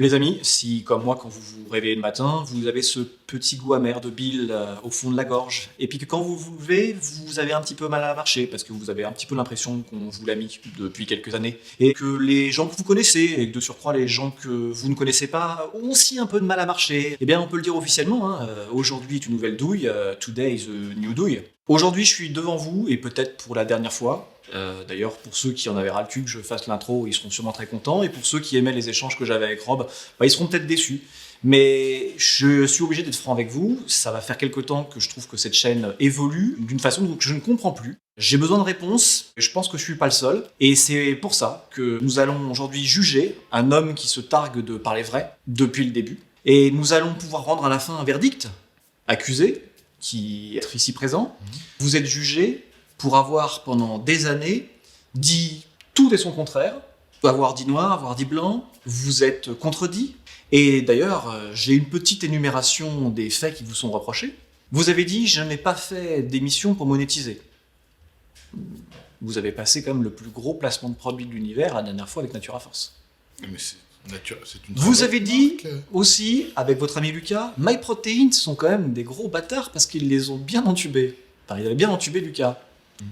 Les amis, si, comme moi, quand vous vous réveillez le matin, vous avez ce petit goût amer de bile au fond de la gorge, et puis que quand vous vous levez, vous avez un petit peu mal à marcher, parce que vous avez un petit peu l'impression qu'on vous l'a mis depuis quelques années, et que les gens que vous connaissez, et que de surcroît les gens que vous ne connaissez pas, ont aussi un peu de mal à marcher, eh bien on peut le dire officiellement, hein, aujourd'hui est une nouvelle douille, today is a new douille. Aujourd'hui je suis devant vous, et peut-être pour la dernière fois. D'ailleurs, pour ceux qui en avaient ras le cul que je fasse l'intro, ils seront sûrement très contents. Et pour ceux qui aimaient les échanges que j'avais avec Rob, ils seront peut-être déçus. Mais je suis obligé d'être franc avec vous. Ça va faire quelque temps que je trouve que cette chaîne évolue d'une façon que je ne comprends plus. J'ai besoin de réponses. Et je pense que je suis pas le seul. Et c'est pour ça que nous allons aujourd'hui juger un homme qui se targue de parler vrai depuis le début. Et nous allons pouvoir rendre à la fin un verdict. Accusé, qui est ici présent. Vous êtes jugé pour avoir pendant des années dit tout et son contraire, avoir dit noir, avoir dit blanc, vous êtes contredit. Et d'ailleurs, j'ai une petite énumération des faits qui vous sont reprochés. Vous avez dit « je n'ai pas fait d'émission pour monétiser ». Vous avez passé quand même le plus gros placement de produit de l'univers la dernière fois avec Natura Force. Mais c'est une Vous avez dit aussi, avec votre ami Lucas, MyProtein sont quand même des gros bâtards parce qu'ils les ont bien entubés. Enfin, ils avaient bien entubé Lucas.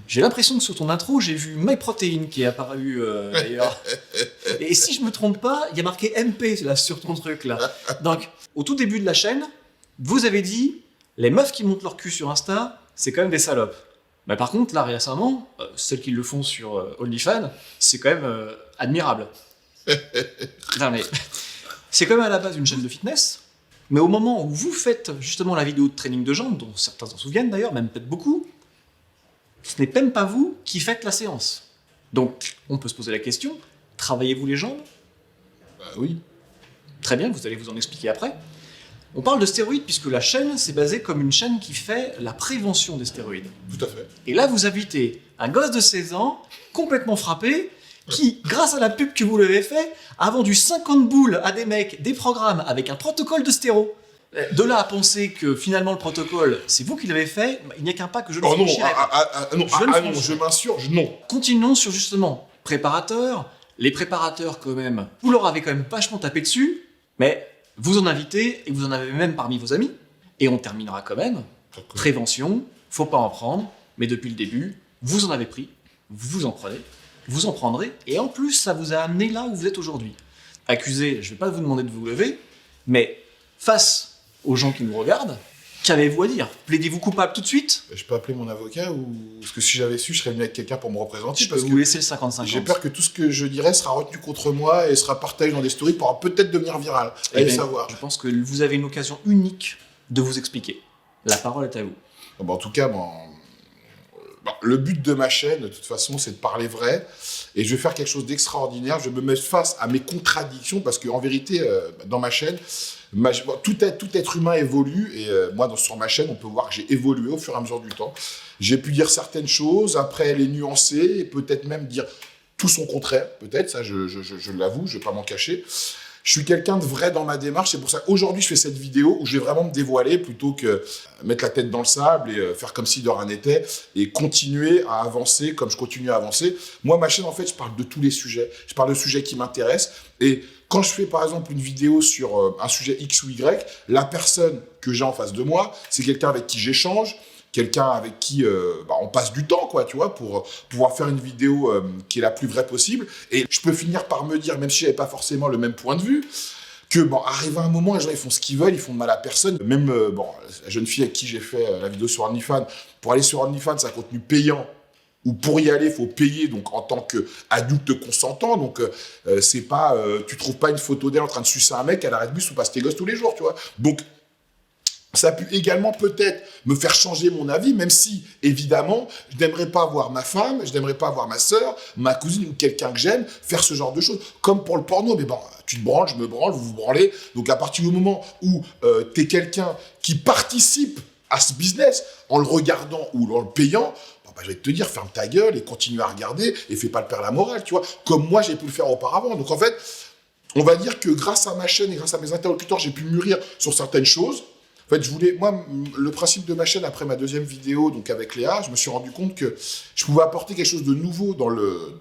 J'ai l'impression que sur ton intro, j'ai vu MyProtein qui est apparu d'ailleurs. Et si je me trompe pas, il y a marqué MP là, sur ton truc là. Donc, au tout début de la chaîne, vous avez dit les meufs qui montent leur cul sur Insta, c'est quand même des salopes. Mais par contre, là récemment, celles qui le font sur OnlyFans, c'est quand même admirable. Non, mais c'est quand même à la base une chaîne de fitness. Mais au moment où vous faites justement la vidéo de training de jambes, dont certains s'en souviennent d'ailleurs, même peut-être beaucoup, ce n'est même pas vous qui faites la séance. Donc, on peut se poser la question, travaillez-vous les jambes ? Bah oui. Très bien, vous allez vous en expliquer après. On parle de stéroïdes puisque la chaîne s'est basée comme une chaîne qui fait la prévention des stéroïdes. Tout à fait. Et là, vous invitez un gosse de 16 ans, complètement frappé, qui, grâce à la pub que vous lui avez fait, a vendu 50 boules à des mecs, des programmes avec un protocole de stéro. De là à penser que finalement le protocole, c'est vous qui l'avez fait, il n'y a qu'un pas que je ne franchirai pas. Non, je m'insurge, non. Continuons sur justement préparateur. Les préparateurs quand même, vous leur avez quand même vachement tapé dessus, mais vous en invitez et vous en avez même parmi vos amis. Et on terminera quand même. Prévention, faut pas en prendre, mais depuis le début, vous en avez pris, vous en prenez, vous en prendrez, et en plus ça vous a amené là où vous êtes aujourd'hui. Accusé, je vais pas vous demander de vous lever, mais face aux gens qui nous regardent, qu'avez-vous à dire ? Plaidez-vous coupable tout de suite ? Je peux appeler mon avocat ou... Parce que si j'avais su, je serais venu avec quelqu'un pour me représenter. Je peux vous laisser le 50-50. J'ai peur que tout ce que je dirais sera retenu contre moi et sera partagé dans des stories pour peut-être devenir viral. Allez savoir. Je pense que vous avez une occasion unique de vous expliquer. La parole est à vous. En tout cas, le but de ma chaîne, de toute façon, c'est de parler vrai. Et je vais faire quelque chose d'extraordinaire. Je vais me mettre face à mes contradictions parce qu'en vérité, dans ma chaîne, tout être humain évolue. Et moi, sur ma chaîne, on peut voir que j'ai évolué au fur et à mesure du temps. J'ai pu dire certaines choses, après les nuancer et peut-être même dire tout son contraire. Peut-être, ça, je l'avoue, je ne vais pas m'en cacher. Je suis quelqu'un de vrai dans ma démarche, c'est pour ça qu'aujourd'hui je fais cette vidéo où je vais vraiment me dévoiler plutôt que mettre la tête dans le sable et faire comme si de rien n'était et continuer à avancer comme je continue à avancer. Moi, ma chaîne, en fait, je parle de tous les sujets. Je parle de sujets qui m'intéressent et quand je fais par exemple une vidéo sur un sujet X ou Y, la personne que j'ai en face de moi, c'est quelqu'un avec qui j'échange, quelqu'un avec qui on passe du temps, quoi, tu vois, pour pouvoir faire une vidéo qui est la plus vraie possible. Et je peux finir par me dire, même si j'avais pas forcément le même point de vue, que arrive un moment, les gens ils font ce qu'ils veulent, ils font de mal à personne. Même la jeune fille avec qui j'ai fait la vidéo sur OnlyFans, pour aller sur OnlyFans, c'est un contenu payant. Ou pour y aller, il faut payer, donc en tant qu'adulte consentant. Donc, c'est pas, tu trouves pas une photo d'elle en train de sucer un mec à l'arrêt de bus ou passer tes gosses tous les jours, tu vois. Donc, ça a pu également peut-être me faire changer mon avis, même si, évidemment, je n'aimerais pas voir ma femme, je n'aimerais pas voir ma sœur, ma cousine ou quelqu'un que j'aime faire ce genre de choses. Comme pour le porno, mais tu te branles, je me branle, vous vous branlez. Donc, à partir du moment où tu es quelqu'un qui participe à ce business en le regardant ou en le payant, je vais te dire, ferme ta gueule et continue à regarder et fais pas le père la morale, tu vois, comme moi j'ai pu le faire auparavant. Donc en fait, on va dire que grâce à ma chaîne et grâce à mes interlocuteurs, j'ai pu mûrir sur certaines choses. En fait, moi, le principe de ma chaîne, après ma deuxième vidéo, donc avec Léa, je me suis rendu compte que je pouvais apporter quelque chose de nouveau dans le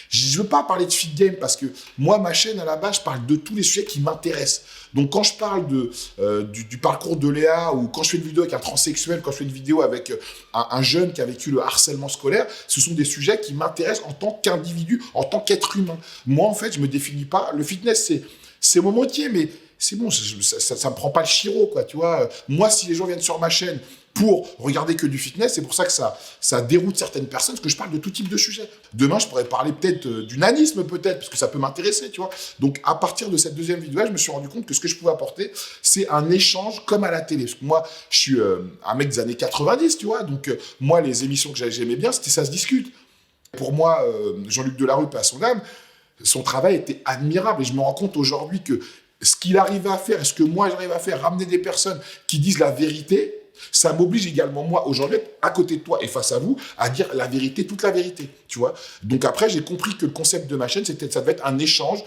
Je veux pas parler de fit game parce que moi, ma chaîne, à la base, je parle de tous les sujets qui m'intéressent. Donc, quand je parle du parcours de Léa ou quand je fais une vidéo avec un transsexuel, quand je fais une vidéo avec un jeune qui a vécu le harcèlement scolaire, ce sont des sujets qui m'intéressent en tant qu'individu, en tant qu'être humain. Moi, en fait, je me définis pas. Le fitness, c'est mon métier, mais c'est bon, ça me prend pas le chiro, quoi, tu vois. Moi, si les gens viennent sur ma chaîne pour regarder que du fitness, c'est pour ça que ça déroute certaines personnes, parce que je parle de tout type de sujets. Demain, je pourrais parler peut-être du nanisme, peut-être, parce que ça peut m'intéresser, tu vois. Donc, à partir de cette deuxième vidéo, je me suis rendu compte que ce que je pouvais apporter, c'est un échange comme à la télé. Parce que moi, je suis un mec des années 90, tu vois. Donc, moi, les émissions que j'aimais bien, c'était Ça se discute. Pour moi, Jean-Luc Delarue, paix à son âme, son travail était admirable. Et je me rends compte aujourd'hui que ce qu'il arrive à faire, et ce que moi j'arrive à faire, ramener des personnes qui disent la vérité, ça m'oblige également, moi, aujourd'hui, à côté de toi et face à vous, à dire la vérité, toute la vérité, tu vois. Donc après, j'ai compris que le concept de ma chaîne, ça devait être un échange,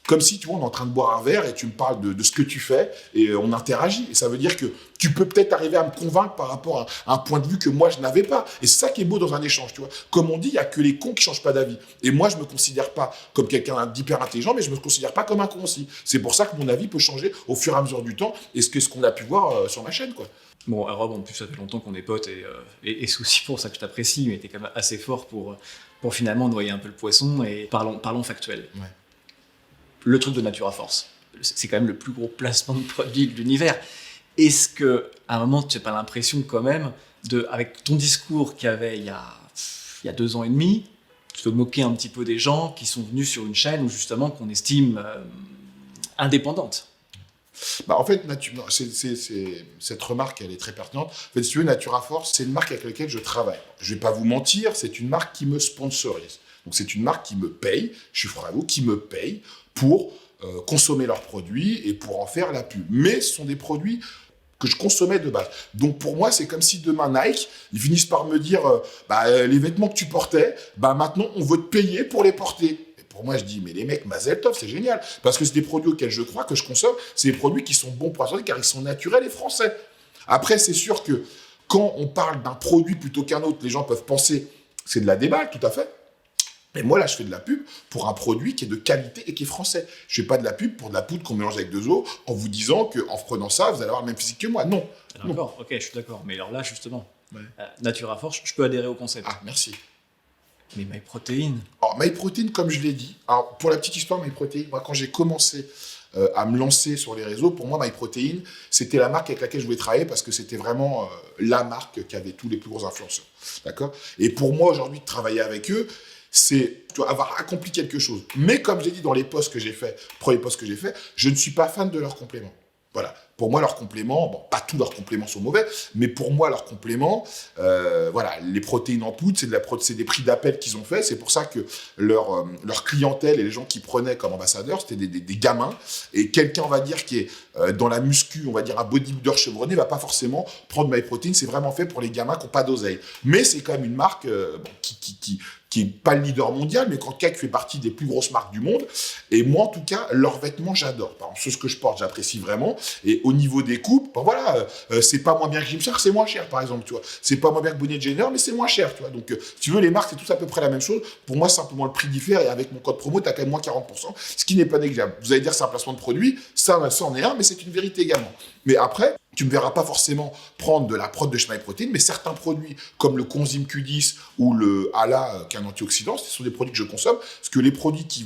comme si, tu vois, on est en train de boire un verre et tu me parles de ce que tu fais et on interagit. Et ça veut dire que tu peux peut-être arriver à me convaincre par rapport à un point de vue que moi, je n'avais pas. Et c'est ça qui est beau dans un échange, tu vois. Comme on dit, il n'y a que les cons qui ne changent pas d'avis. Et moi, je ne me considère pas comme quelqu'un d'hyper intelligent, mais je ne me considère pas comme un con aussi. C'est pour ça que mon avis peut changer au fur et à mesure du temps et ce qu'on a pu voir sur ma chaîne, quoi. Bon, Rob, en plus, ça fait longtemps qu'on est potes et c'est aussi pour ça que je t'apprécie, mais t'es quand même assez fort pour finalement noyer un peu le poisson et parlons factuel. Ouais. Le truc de Natura Force, c'est quand même le plus gros placement de produit de l'univers. Est-ce que à un moment, tu n'as pas l'impression quand même, avec ton discours qu'il y avait il y a 2 ans et demi, de te moquer un petit peu des gens qui sont venus sur une chaîne où justement qu'on estime indépendante? Bah, en fait, cette remarque, elle est très pertinente. En fait, si tu veux, Natura Force, c'est une marque avec laquelle je travaille. Je ne vais pas vous mentir, c'est une marque qui me sponsorise. Donc, c'est une marque qui me paye, je suis franc à vous, qui me paye pour consommer leurs produits et pour en faire la pub. Mais ce sont des produits que je consommais de base. Donc, pour moi, c'est comme si demain, Nike, ils finissent par me dire les vêtements que tu portais, maintenant, on veut te payer pour les porter. Pour moi, je dis, mais les mecs, Mazel Tov, c'est génial. Parce que c'est des produits auxquels je crois, que je consomme. C'est des produits qui sont bons pour la santé, car ils sont naturels et français. Après, c'est sûr que quand on parle d'un produit plutôt qu'un autre, les gens peuvent penser que c'est de la déballe, tout à fait. Mais moi, là, je fais de la pub pour un produit qui est de qualité et qui est français. Je ne fais pas de la pub pour de la poudre qu'on mélange avec 2 os en vous disant qu'en prenant ça, vous allez avoir le même physique que moi. Non. D'accord, ok, je suis d'accord. Mais alors là, justement, Natura Force, je peux adhérer au concept. Ah, merci. Mais MyProtein. Alors, MyProtein, comme je l'ai dit, alors, pour la petite histoire, MyProtein, moi, quand j'ai commencé à me lancer sur les réseaux, pour moi, MyProtein, c'était la marque avec laquelle je voulais travailler parce que c'était vraiment la marque qui avait tous les plus gros influenceurs. D'accord ? Et pour moi, aujourd'hui, de travailler avec eux, c'est avoir accompli quelque chose. Mais comme j'ai dit dans les posts que j'ai fait, premiers posts que j'ai fait, je ne suis pas fan de leurs compléments. Voilà. Pour moi, leurs compléments, bon, pas tous leurs compléments sont mauvais, mais pour moi, leurs compléments, voilà, les protéines en poudre, c'est des prix d'appel qu'ils ont fait. C'est pour ça que leur clientèle et les gens qui prenaient comme ambassadeurs, c'était des gamins. Et quelqu'un, on va dire, qui est dans la muscu, on va dire un bodybuilder chevronné, va pas forcément prendre MyProtein. C'est vraiment fait pour les gamins qui n'ont pas d'oseille. Mais c'est quand même une marque qui n'est pas le leader mondial, mais en tout cas qui fait partie des plus grosses marques du monde. Et moi, en tout cas, leurs vêtements, j'adore. Par exemple, ce que je porte, j'apprécie vraiment. Et au niveau des coupes, voilà, c'est pas moins bien que Gymshark, c'est moins cher, par exemple, tu vois. C'est pas moins bien que Bonnet Jenner, mais c'est moins cher, tu vois. Donc, si tu veux, les marques, c'est tous à peu près la même chose. Pour moi, simplement, le prix diffère. Et avec mon code promo, tu as quand même moins 40%, ce qui n'est pas négligeable. Vous allez dire, c'est un placement de produit. Ça en est un, mais c'est une vérité également. Mais après, tu ne me verras pas forcément prendre de la prod de chez MyProtein, mais certains produits comme le Coenzyme Q10 ou le ALA, qui est un antioxydant, ce sont des produits que je consomme, parce que les produits qui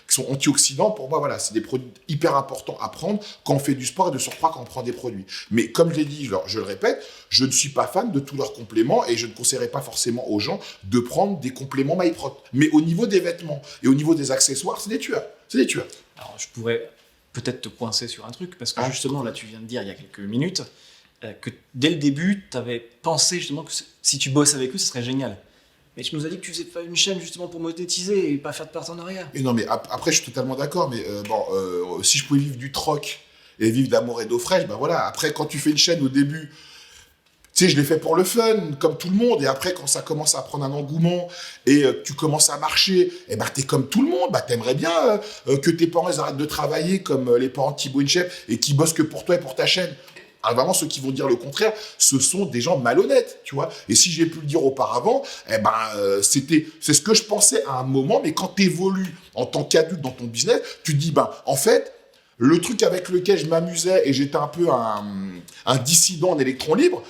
sont antioxydants, pour moi, voilà, c'est des produits hyper importants à prendre quand on fait du sport et de surcroît quand on prend des produits. Mais comme je l'ai dit, je le répète, je ne suis pas fan de tous leurs compléments et je ne conseillerais pas forcément aux gens de prendre des compléments MyProt. Mais au niveau des vêtements et au niveau des accessoires, c'est des tueurs. C'est des tueurs. Alors, je pourrais peut-être te coincer sur un truc, parce que justement, là, tu viens de dire il y a quelques minutes que dès le début, tu avais pensé justement que si tu bosses avec eux, ce serait génial. Mais tu nous as dit que tu faisais pas une chaîne justement pour monétiser et pas faire de partenariat. Et non, mais après, je suis totalement d'accord, mais si je pouvais vivre du troc et vivre d'amour et d'eau fraîche, ben voilà, après, quand tu fais une chaîne au début, tu sais, je l'ai fait pour le fun, comme tout le monde. Et après, quand ça commence à prendre un engouement et tu commences à marcher, et ben, t'es comme tout le monde. Bah, t'aimerais bien que tes parents ils arrêtent de travailler comme les parents de Thibaut InShape et qui bossent que pour toi et pour ta chaîne. Alors vraiment, ceux qui vont dire le contraire, ce sont des gens malhonnêtes, tu vois. Et si j'ai pu le dire auparavant, c'est ce que je pensais à un moment, mais quand tu évolues en tant qu'adulte dans ton business, tu te dis, en fait, le truc avec lequel je m'amusais et j'étais un peu un dissident en électron libre,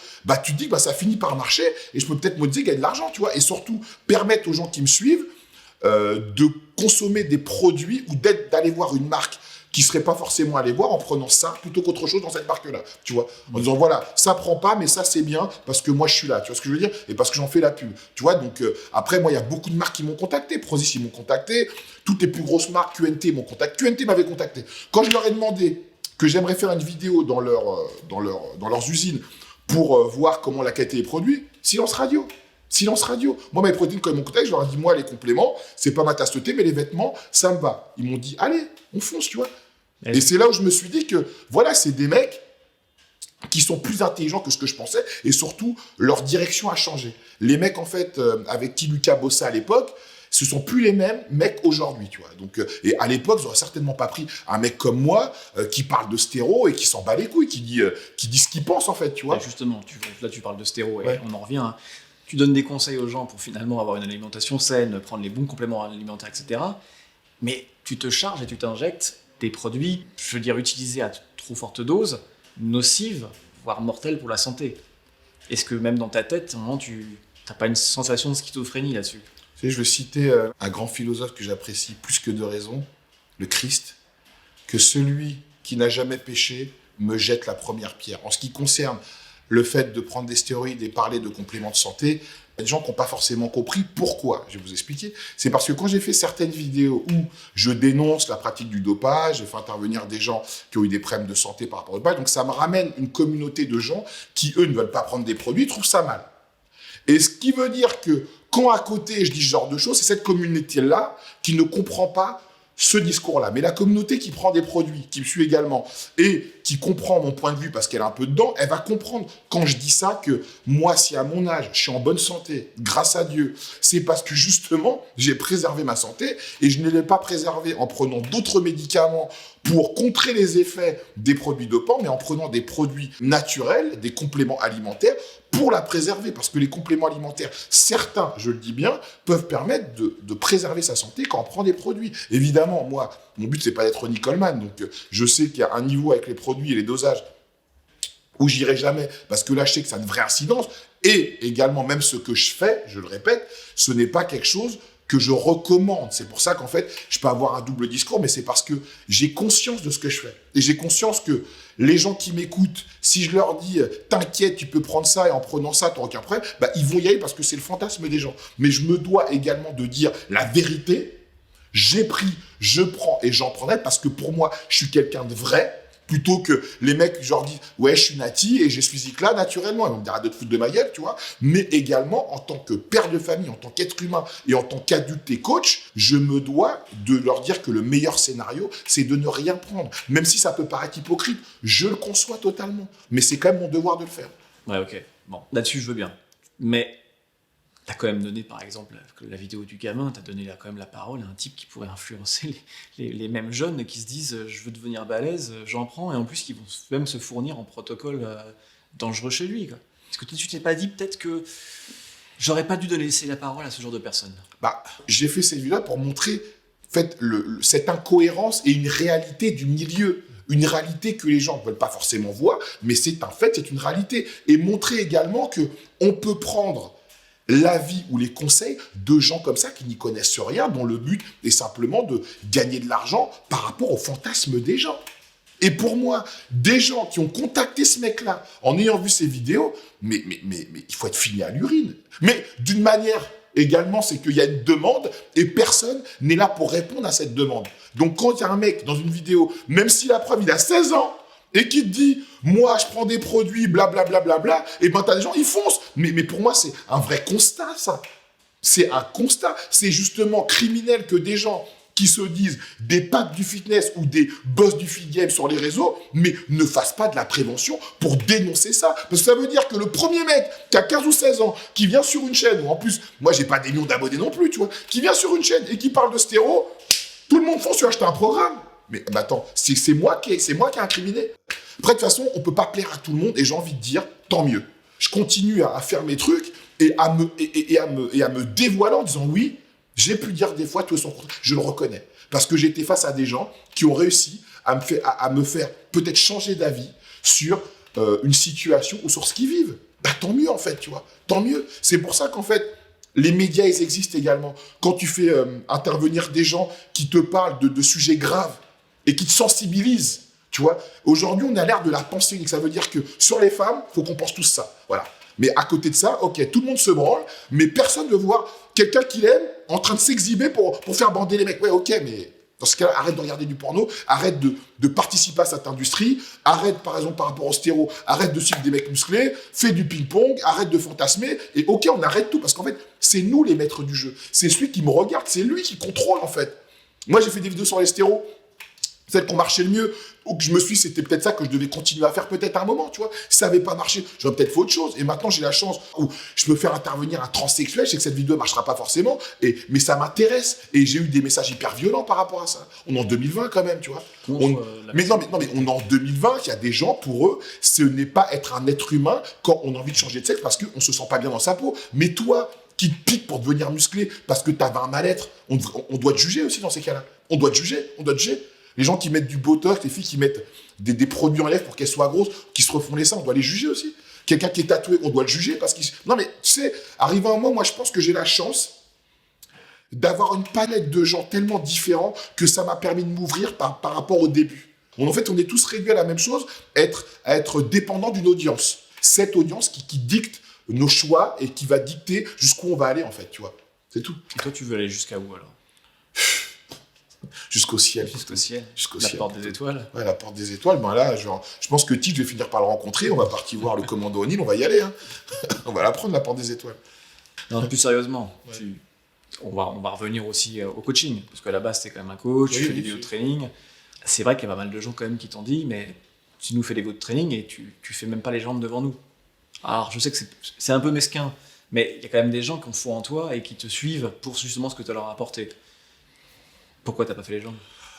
tu te dis que ça finit par marcher et je peux peut-être monétiser, gagner de l'argent, tu vois. Et surtout, permettre aux gens qui me suivent de consommer des produits ou d'aller voir une marque qui ne serait pas forcément allé voir en prenant ça plutôt qu'autre chose dans cette marque-là, tu vois. En disant, voilà, ça prend pas, mais ça, c'est bien parce que moi, je suis là, tu vois ce que je veux dire? Et parce que j'en fais la pub, tu vois. Donc, après, moi, il y a beaucoup de marques qui m'ont contacté. Prozis, ils m'ont contacté. Toutes les plus grosses marques, QNT m'ont contacté. QNT m'avait contacté. Quand je leur ai demandé que j'aimerais faire une vidéo dans leurs usines pour voir comment la qualité est produite, silence radio. Silence radio. Moi, mes protéines, quand ils m'ont contacté, je leur ai dit, moi, les compléments, c'est pas ma tasse de thé, mais les vêtements, ça me va. Ils m'ont dit, allez, on fonce, tu vois. Et c'est là où je me suis dit que, voilà, c'est des mecs qui sont plus intelligents que ce que je pensais, et surtout, leur direction a changé. Les mecs, en fait, avec qui Lucas bossait à l'époque, ce sont plus les mêmes mecs aujourd'hui, tu vois. Donc, et à l'époque, j'aurais certainement pas pris un mec comme moi qui parle de stéro et qui s'en bat les couilles, qui dit ce qu'il pense, en fait, tu vois. Et justement, là, tu parles de stéro, et ouais. on en revient. Hein. Tu donnes des conseils aux gens pour finalement avoir une alimentation saine, prendre les bons compléments alimentaires, etc. Mais tu te charges et tu t'injectes des produits, je veux dire, utilisés à trop forte dose, nocives, voire mortelles pour la santé. Est-ce que même dans ta tête, à un moment, tu n'as pas une sensation de schizophrénie là-dessus? Tu sais, je veux citer un grand philosophe que j'apprécie plus que de raison, le Christ, que celui qui n'a jamais péché me jette la première pierre. En ce qui concerne le fait de prendre des stéroïdes et parler de compléments de santé, il y a des gens qui n'ont pas forcément compris pourquoi. Je vais vous expliquer. C'est parce que quand j'ai fait certaines vidéos où je dénonce la pratique du dopage, je fais intervenir des gens qui ont eu des problèmes de santé par rapport au dopage, donc ça me ramène une communauté de gens qui, eux, ne veulent pas prendre des produits, ils trouvent ça mal. Et ce qui veut dire que quand à côté je dis ce genre de choses, c'est cette communauté-là qui ne comprend pas ce discours-là. Mais la communauté qui prend des produits, qui me suit également, et qui comprend mon point de vue parce qu'elle est un peu dedans, elle va comprendre quand je dis ça que moi, si à mon âge, je suis en bonne santé, grâce à Dieu, c'est parce que justement, j'ai préservé ma santé et je ne l'ai pas préservée en prenant d'autres médicaments pour contrer les effets des produits dopants, mais en prenant des produits naturels, des compléments alimentaires, pour la préserver. Parce que les compléments alimentaires, certains, je le dis bien, peuvent permettre de préserver sa santé quand on prend des produits. Évidemment, moi, mon but, c'est pas d'être Ronnie Coleman. Donc, je sais qu'il y a un niveau avec les produits et les dosages où j'irai jamais, parce que là, je sais que ça a une vraie incidence. Et également, même ce que je fais, je le répète, ce n'est pas quelque chose que je recommande. C'est pour ça qu'en fait, je peux avoir un double discours, mais c'est parce que j'ai conscience de ce que je fais. Et j'ai conscience que les gens qui m'écoutent, si je leur dis « T'inquiète, tu peux prendre ça et en prenant ça, tu n'auras aucun problème », ils vont y aller parce que c'est le fantasme des gens. Mais je me dois également de dire la vérité. J'ai pris, je prends et j'en prendrai parce que pour moi, je suis quelqu'un de vrai. Plutôt que les mecs, genre, disent « Ouais, je suis nati et je suis là naturellement. » Ils vont me dire « Arrête de te foutre de ma gueule, tu vois. » Mais également, en tant que père de famille, en tant qu'être humain et en tant qu'adulte et coach, je me dois de leur dire que le meilleur scénario, c'est de ne rien prendre. Même si ça peut paraître hypocrite, je le conçois totalement. Mais c'est quand même mon devoir de le faire. Ouais, ok. Bon, là-dessus, je veux bien. Mais t'as quand même donné, par exemple, la vidéo du gamin, t'as donné quand même la parole à un type qui pourrait influencer les mêmes jeunes qui se disent « je veux devenir balèze, j'en prends », et en plus qui vont même se fournir en protocole dangereux chez lui. Quoi. Est-ce que tu t'es pas dit peut-être que j'aurais pas dû laisser la parole à ce genre de personnes? J'ai fait cette vidéo pour montrer en fait, cette incohérence et une réalité du milieu. Une réalité que les gens ne veulent pas forcément voir, mais c'est un fait, c'est une réalité. Et montrer également qu'on peut prendre l'avis ou les conseils de gens comme ça qui n'y connaissent rien, dont le but est simplement de gagner de l'argent par rapport au fantasme des gens. Et pour moi, des gens qui ont contacté ce mec-là en ayant vu ces vidéos, mais il faut être fini à l'urine. Mais d'une manière également, c'est qu'il y a une demande et personne n'est là pour répondre à cette demande. Donc quand il y a un mec dans une vidéo, même si la preuve il a 16 ans, et qui te dit, moi, je prends des produits, blablabla, et t'as des gens, ils foncent. Mais pour moi, c'est un vrai constat, ça. C'est un constat. C'est justement criminel que des gens qui se disent des papes du fitness ou des boss du fit game sur les réseaux, mais ne fassent pas de la prévention pour dénoncer ça. Parce que ça veut dire que le premier mec qui a 15 ou 16 ans, qui vient sur une chaîne, ou en plus, moi, j'ai pas des millions d'abonnés non plus, tu vois, qui vient sur une chaîne et qui parle de stéro, tout le monde fonce sur acheter un programme. Mais attends, c'est moi qui ai incriminé. Après, de toute façon, on peut pas plaire à tout le monde et j'ai envie de dire, tant mieux. Je continue à faire mes trucs et à me dévoiler en disant oui, j'ai pu dire des fois tout son contraire. Je le reconnais. Parce que j'étais face à des gens qui ont réussi à me faire peut-être changer d'avis sur une situation ou sur ce qu'ils vivent. Bah, tant mieux, en fait, tu vois. Tant mieux. C'est pour ça qu'en fait, les médias, ils existent également. Quand tu fais intervenir des gens qui te parlent de sujets graves et qui te sensibilisent, tu vois. Aujourd'hui, on a l'air de la pensée unique. Ça veut dire que sur les femmes, il faut qu'on pense tous ça. Voilà. Mais à côté de ça, ok, tout le monde se branle, mais personne ne veut voir quelqu'un qu'il aime en train de s'exhiber pour faire bander les mecs. Ouais, ok, mais dans ce cas-là, arrête de regarder du porno, arrête de participer à cette industrie, arrête, par exemple, par rapport au stéro, arrête de suivre des mecs musclés, fais du ping-pong, arrête de fantasmer, et ok, on arrête tout, parce qu'en fait, c'est nous les maîtres du jeu. C'est celui qui me regarde, c'est lui qui contrôle, en fait. Moi, j'ai fait des vidéos sur les stéros, celles qui ont marché le mieux, ou que je me suis dit, c'était peut-être ça que je devais continuer à faire peut-être à un moment, tu vois. Si ça n'avait pas marché, j'aurais peut-être fait autre chose. Et maintenant, j'ai la chance où je peux faire intervenir un transsexuel. Je sais que cette vidéo ne marchera pas forcément, mais ça m'intéresse. Et j'ai eu des messages hyper violents par rapport à ça. On est en 2020 quand même, tu vois. Mais on est en 2020, il y a des gens, pour eux, ce n'est pas être un être humain quand on a envie de changer de sexe parce qu'on ne se sent pas bien dans sa peau. Mais toi, qui te pique pour devenir musclé parce que tu avais un mal-être, on doit te juger aussi dans ces cas-là. On doit te juger. Les gens qui mettent du botox, les filles qui mettent des produits en lèvres pour qu'elles soient grosses, qui se refont les seins, on doit les juger aussi. Quelqu'un qui est tatoué, on doit le juger parce qu'il... Non mais, tu sais, arrivé à un moment, moi je pense que j'ai la chance d'avoir une palette de gens tellement différents que ça m'a permis de m'ouvrir par rapport au début. En fait, on est tous réduits à la même chose, à être dépendant d'une audience. Cette audience qui dicte nos choix et qui va dicter jusqu'où on va aller, en fait, tu vois. C'est tout. Et toi, tu veux aller jusqu'à où alors? Jusqu'au ciel. Jusqu'au ciel. La porte des étoiles. Ouais, la porte des étoiles. Ben là, genre, je pense que Tig, je vais finir par le rencontrer. On va partir voir le commando O'Neill. On va y aller. Hein. On va la prendre, la porte des étoiles. Non, plus sérieusement, on va revenir aussi au coaching. Parce qu'à la base, t'es quand même un coach, tu fais des vidéos de training. C'est vrai qu'il y a pas mal de gens quand même qui t'ont dit, mais tu nous fais des vidéos de training et tu fais même pas les jambes devant nous. Alors, je sais que c'est un peu mesquin, mais il y a quand même des gens qui ont foi en toi et qui te suivent pour justement ce que tu leur as apporté. Pourquoi t'as pas fait les jambes?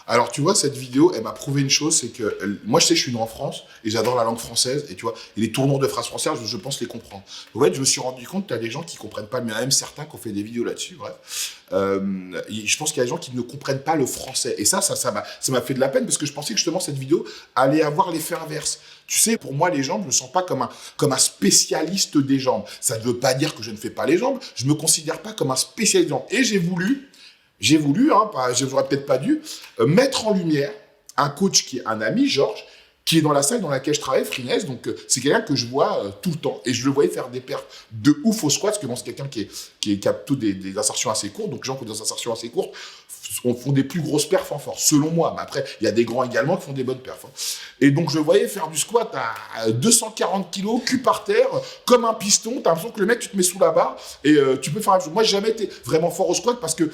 Alors, tu vois, cette vidéo, elle m'a prouvé une chose, c'est que moi, je sais, je suis né en France et j'adore la langue française. Et tu vois, et les tournures de phrases françaises, je pense les comprendre. En fait, je me suis rendu compte que tu as des gens qui comprennent pas, mais même certains qui ont fait des vidéos là-dessus, bref. Je pense qu'il y a des gens qui ne comprennent pas le français. Et ça m'a fait de la peine parce que je pensais que justement cette vidéo allait avoir l'effet inverse. Tu sais, pour moi, les jambes, je ne me sens pas comme un spécialiste des jambes. Ça ne veut pas dire que je ne fais pas les jambes. Je ne me considère pas comme un spécialiste des jambes. Et j'ai voulu, j'aurais peut-être pas dû, mettre en lumière un coach qui est un ami, Georges, qui est dans la salle dans laquelle je travaille, Frines, donc c'est quelqu'un que je vois tout le temps. Et je le voyais faire des perfs de ouf au squat, parce que bon, c'est quelqu'un qui a plutôt des insertions assez courtes, donc les gens qui ont des insertions assez courtes font des plus grosses perfs en force, selon moi. Mais après, il y a des grands également qui font des bonnes perfs. Hein. Et donc, je le voyais faire du squat à 240 kilos, cul par terre, comme un piston. T'as l'impression que le mec, tu te mets sous la barre et tu peux faire la chose. Moi, j'ai jamais été vraiment fort au squat parce que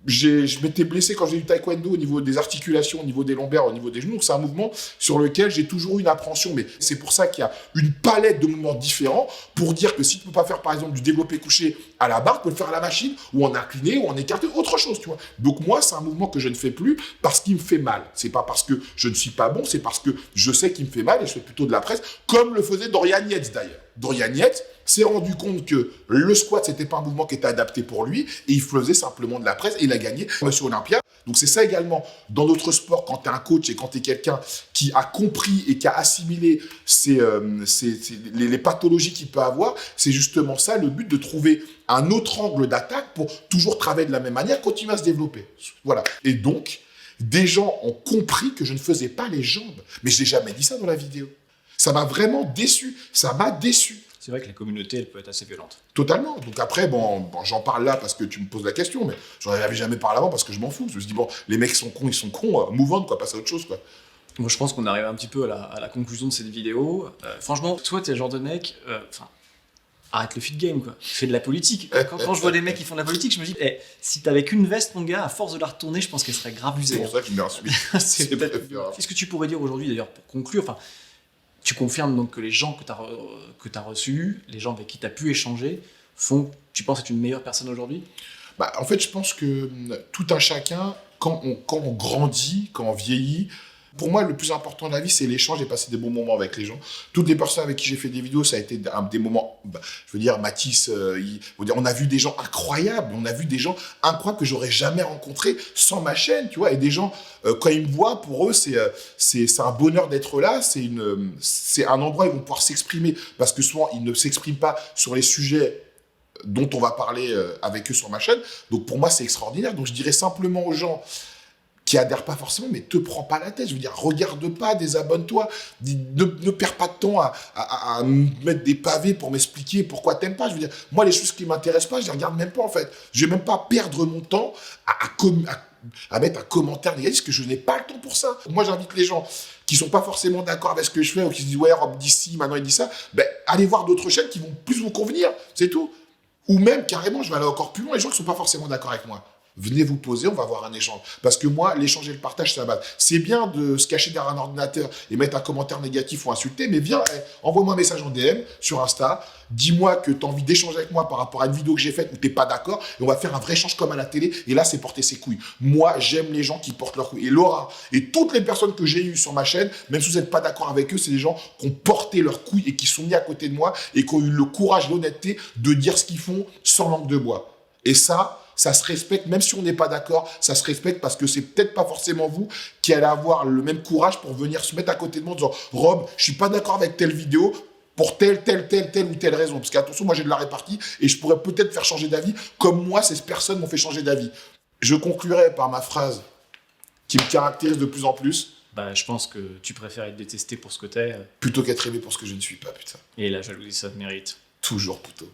je m'étais blessé quand j'ai eu taekwondo au niveau des articulations, au niveau des lombaires, au niveau des genoux. C'est un mouvement sur lequel j'ai toujours eu une appréhension. Mais c'est pour ça qu'il y a une palette de mouvements différents pour dire que si tu ne peux pas faire, par exemple, du développé couché à la barre, tu peux le faire à la machine ou en incliné ou en écarté, autre chose, tu vois. Donc moi, c'est un mouvement que je ne fais plus parce qu'il me fait mal. C'est pas parce que je ne suis pas bon, c'est parce que je sais qu'il me fait mal et je fais plutôt de la presse, comme le faisait Dorian Yates d'ailleurs. Dorian Yates s'est rendu compte que le squat, c'était pas un mouvement qui était adapté pour lui et il faisait simplement de la presse et il a gagné Monsieur Olympia. Donc c'est ça également dans notre sport, quand tu es un coach et quand tu es quelqu'un qui a compris et qui a assimilé les pathologies qu'il peut avoir, c'est justement ça le but, de trouver un autre angle d'attaque pour toujours travailler de la même manière, continuer à se développer. Voilà. Et donc, des gens ont compris que je ne faisais pas les jambes. Mais je n'ai jamais dit ça dans la vidéo. Ça m'a vraiment déçu. Ça m'a déçu. C'est vrai que la communauté, elle peut être assez violente. Totalement. Donc après, bon, j'en parle là parce que tu me poses la question, mais j'en avais jamais parlé avant parce que je m'en fous. Je me suis dit, bon, les mecs sont cons, ils sont cons, move on, quoi, passe à autre chose, quoi. Moi, je pense qu'on arrive un petit peu à la conclusion de cette vidéo. Franchement, toi, t'es le genre de mec... arrête le fit game, quoi. Fais de la politique. Quand je vois des mecs qui font de la politique, je me dis, si t'avais qu'une veste, mon gars, à force de la retourner, je pense qu'elle serait grave usée. C'est pour ça qu'il m'est insulte. Qu'est-ce que tu pourrais dire aujourd'hui, d'ailleurs, pour conclure? Enfin, tu confirmes donc que les gens que t'as reçus, les gens avec qui t'as pu échanger, tu penses être une meilleure personne aujourd'hui? En fait, je pense que tout un chacun, quand on grandit, quand on vieillit, Pour moi, le plus important de la vie, c'est l'échange et passer des bons moments avec les gens. Toutes les personnes avec qui j'ai fait des vidéos, ça a été des moments, je veux dire, Mathis, on a vu des gens incroyables, que j'aurais jamais rencontrés sans ma chaîne, tu vois, et des gens, quand ils me voient, pour eux, c'est un bonheur d'être là, c'est un endroit où ils vont pouvoir s'exprimer, parce que souvent, ils ne s'expriment pas sur les sujets dont on va parler avec eux sur ma chaîne. Donc pour moi, c'est extraordinaire. Donc je dirais simplement aux gens qui adhèrent pas forcément, mais te prends pas la tête. Je veux dire, regarde pas, désabonne-toi. Ne perds pas de temps à me mettre des pavés pour m'expliquer pourquoi t'aimes pas. Je veux dire, moi, les choses qui m'intéressent pas, je les regarde même pas, en fait. Je vais même pas perdre mon temps à mettre un commentaire négatif, parce que je n'ai pas le temps pour ça. Moi, j'invite les gens qui sont pas forcément d'accord avec ce que je fais, ou qui se disent, ouais, Rob dit ci, maintenant il dit ça, ben, allez voir d'autres chaînes qui vont plus vous convenir, c'est tout. Ou même, carrément, je vais aller encore plus loin, les gens qui sont pas forcément d'accord avec moi. Venez vous poser, on va avoir un échange. Parce que moi, l'échange et le partage, c'est la base. C'est bien de se cacher derrière un ordinateur et mettre un commentaire négatif ou insulter, mais viens, envoie-moi un message en DM sur Insta. Dis-moi que tu as envie d'échanger avec moi par rapport à une vidéo que j'ai faite où tu n'es pas d'accord. Et on va faire un vrai échange comme à la télé. Et là, c'est porter ses couilles. Moi, j'aime les gens qui portent leurs couilles. Et Laura et toutes les personnes que j'ai eues sur ma chaîne, même si vous n'êtes pas d'accord avec eux, c'est des gens qui ont porté leurs couilles et qui sont mis à côté de moi et qui ont eu le courage et l'honnêteté de dire ce qu'ils font sans langue de bois. Et ça se respecte, même si on n'est pas d'accord, ça se respecte parce que c'est peut-être pas forcément vous qui allez avoir le même courage pour venir se mettre à côté de moi en disant « Rob, je suis pas d'accord avec telle vidéo pour telle ou telle raison. » Parce qu'attention, moi j'ai de la répartie et je pourrais peut-être faire changer d'avis comme moi, ces personnes m'ont fait changer d'avis. Je conclurai par ma phrase qui me caractérise de plus en plus. Bah, je pense que tu préfères être détesté pour ce que t'es. Plutôt qu'être aimé pour ce que je ne suis pas, putain. Et la jalousie, ça te mérite. Toujours plutôt.